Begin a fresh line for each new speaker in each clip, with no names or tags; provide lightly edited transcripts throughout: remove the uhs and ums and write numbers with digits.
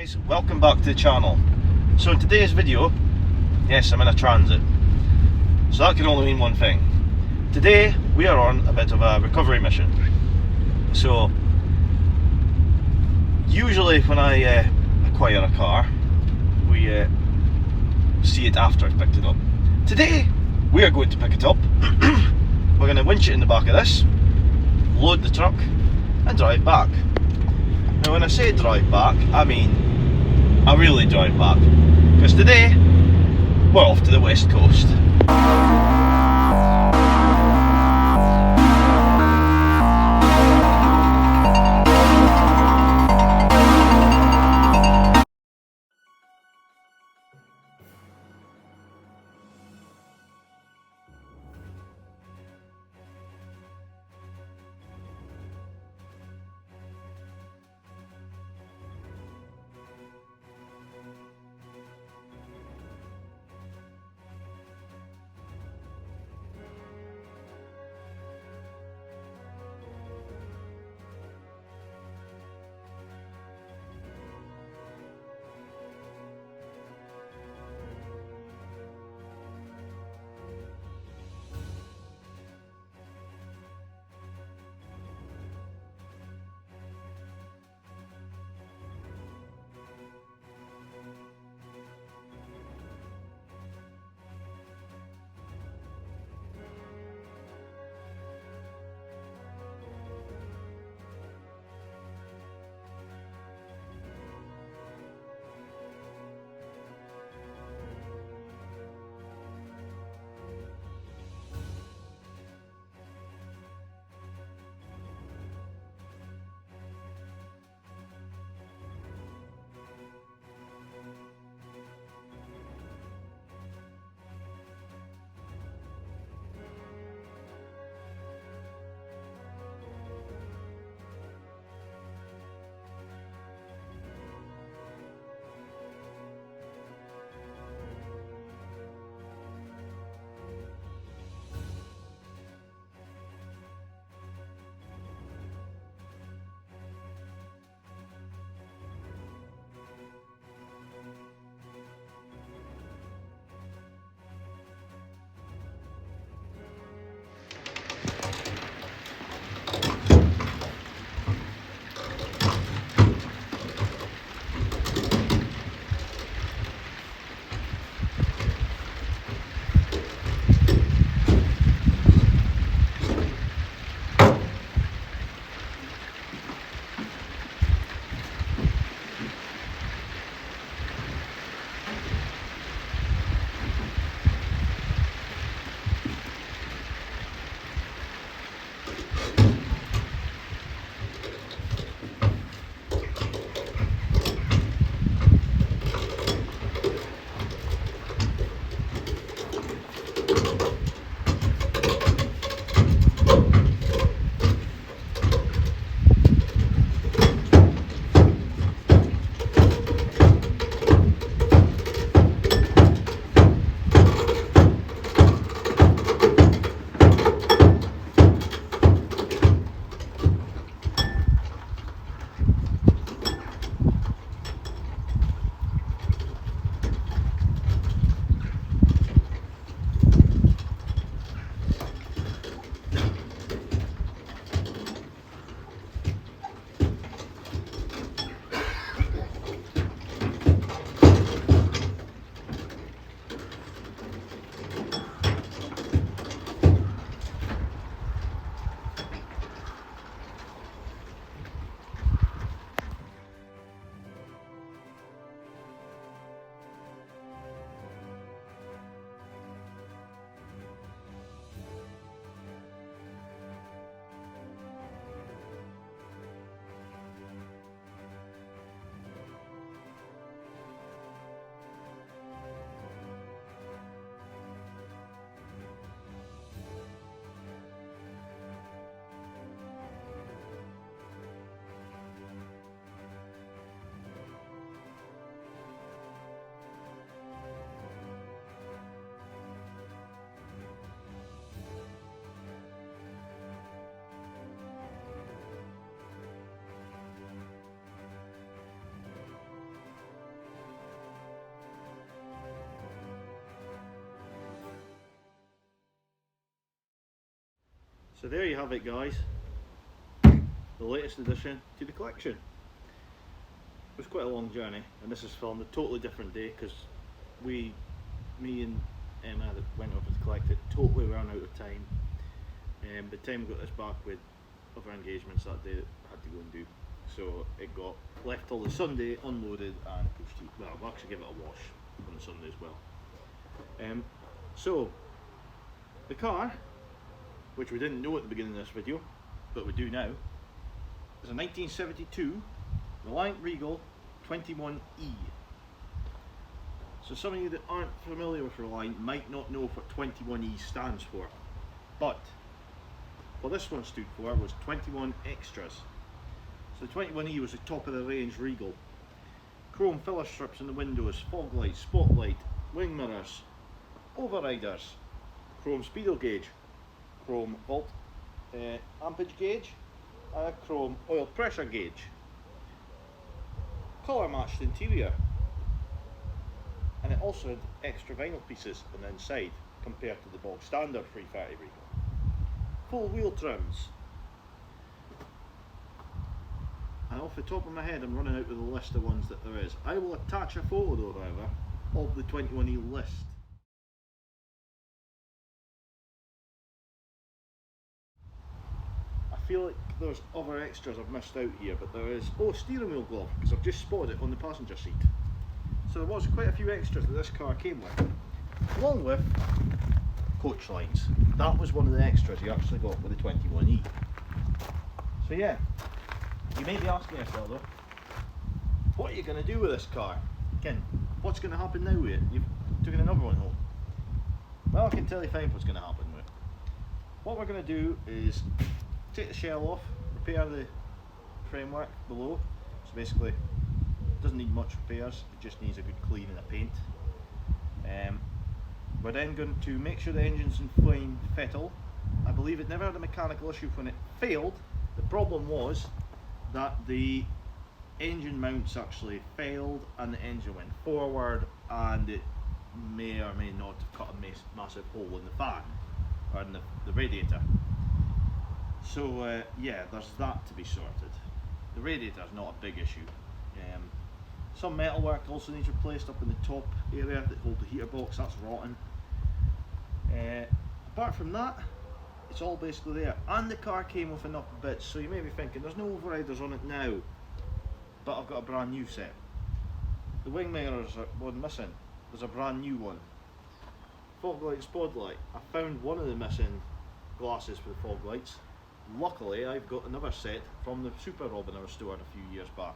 guys, welcome back to the channel. So in today's video, yes, I'm in a transit, so that can only mean one thing. Today we are on a bit of a recovery mission. So usually when I acquire a car, we see it after I've picked it up. Today we are going to pick it up. We're going to winch it in the back of this, load the truck and drive back. Now when I say drive back, I mean I really drive back, because today we're off to the west coast. So there you have it, guys, the latest addition to the collection. It was quite a long journey, and this is filmed a totally different day because me and Emma that went over to collect it totally ran out of time. By the time we got this back, with other engagements that day that I had to go and do, so it got left till the Sunday, unloaded and pushed to, well, we'll actually give it a wash on the Sunday as well. So the car, which we didn't know at the beginning of this video, but we do now, is a 1972 Reliant Regal 21E. So some of you that aren't familiar with Reliant might not know what 21E stands for, but what this one stood for was 21E-XTRAS. So the 21E was the top of the range Regal. Chrome filler strips in the windows, fog light, spotlight, wing mirrors, overriders, chrome speedo gauge, chrome volt ampage gauge, and a chrome oil pressure gauge. Colour matched interior, and it also had extra vinyl pieces on the inside compared to the bog standard 330 Regal. Full wheel trims, and off the top of my head I'm running out with a list of ones that there is. I will attach a photo though, however, of the 21E list. I feel like there's other extras I've missed out here, but there is, oh, steering wheel glove, because I've just spotted it on the passenger seat. So there was quite a few extras that this car came with, along with coach lines. That was one of the extras you actually got with the 21E. So yeah, you may be asking yourself though, what are you going to do with this car? Again, what's going to happen now with it? You've taken another one home. Well, I can tell you fine what's going to happen with it. What we're going to do is take the shell off, repair the framework below. So basically, it doesn't need much repairs, it just needs a good clean and a paint. We're then going to make sure the engine's in fine fettle. I believe it never had a mechanical issue when it failed. The problem was that the engine mounts actually failed and the engine went forward, and it may or may not have cut a massive hole in the fan, or in the radiator. So yeah, there's that to be sorted. The radiator is not a big issue. Some metalwork also needs replaced up in the top area that hold the heater box, that's rotten. Apart from that, it's all basically there, and the car came with enough bits, so you may be thinking there's no overriders on it now, but I've got a brand new set. The wing mirrors are one missing, there's a brand new one. Fog light and spotlight, I found one of the missing glasses for the fog lights. Luckily I've got another set from the Super Robin I restored a few years back.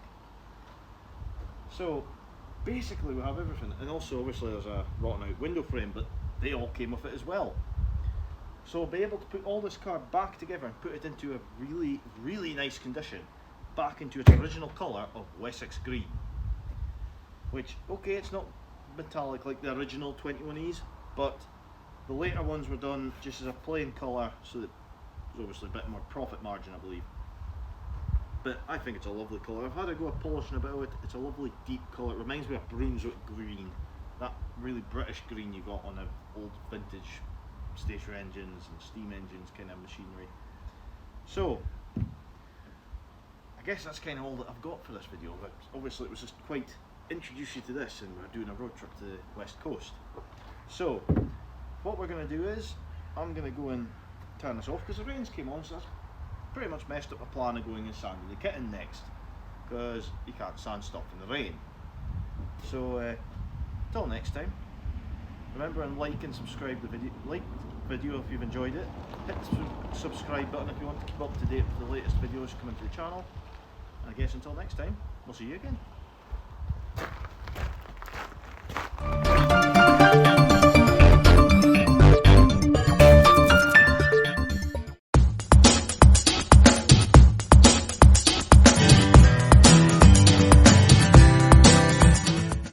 So basically we have everything, and also obviously there's a rotten out window frame, but they all came with it as well. So I'll be able to put all this car back together and put it into a really, really nice condition, back into its original colour of Wessex green. Which, okay, it's not metallic like the original 21Es, but the later ones were done just as a plain colour, so that there's obviously a bit more profit margin, I believe. But I think it's a lovely colour. I've had a go at polishing about it. It's a lovely deep colour. It reminds me of Brunswick green, that really British green you got on old vintage stationary engines and steam engines kind of machinery. So I guess that's kind of all that I've got for this video, but obviously it was just quite introduce you to this, and we're doing a road trip to the west coast. So what we're going to do is I'm going to go and turn this off because the rains came on, so that's pretty much messed up my plan of going and sanding the kitten next, because you can't sand stuff in the rain. So till next time, remember and like and subscribe the video if you've enjoyed it. Hit the subscribe button if you want to keep up to date with the latest videos coming to the channel. And I guess until next time, we'll see you again.